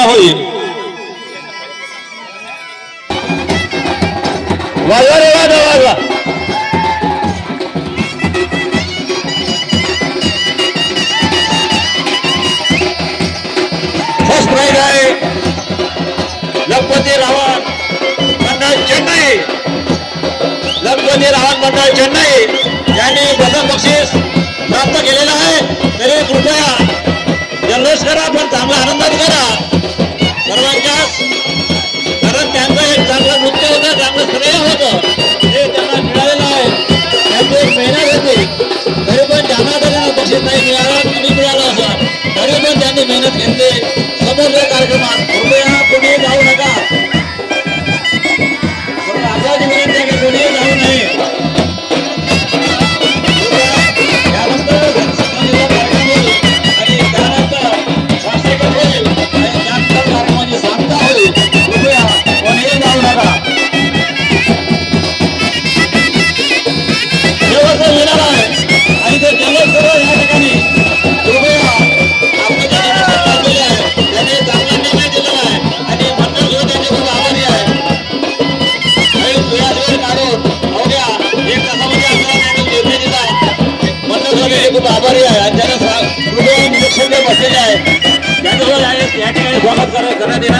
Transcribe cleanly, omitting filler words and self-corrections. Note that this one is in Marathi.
होईल। वाजवा रे वाजवा वाजवा। फर्स्ट प्राइज आहे लखपती रावण मंडळ चेन्नई। लखपती रावण मंडळ चेन्नई यांनी प्रथम बक्षीस प्राप्त केलेलं आहे। तरी कृपया जल्लोष करा पण चांगला आनंदात करा सर्वांच्याच, कारण त्यांचं एक चांगलं नृत्य होतं, चांगलं श्रेय होतं हे त्यांना मिळालेलं आहे। त्यांची एक मेहनत होती, तरी पण ज्यांना त्यांना बक्षीस नाही मिळालं कुणी मिळालं असं तरी पण त्यांनी मेहनत घेतली। समोरच्या कार्यक्रमात कृपया कोणी जाऊ नका, आग्रहाची विनंती आहे की कोणी जाऊ नये। खूप आभारी आहे। त्यांना कृपया निरीक्षण बसलेले आहे, त्यांच्यावर या ठिकाणी स्वागत करण्यात येणार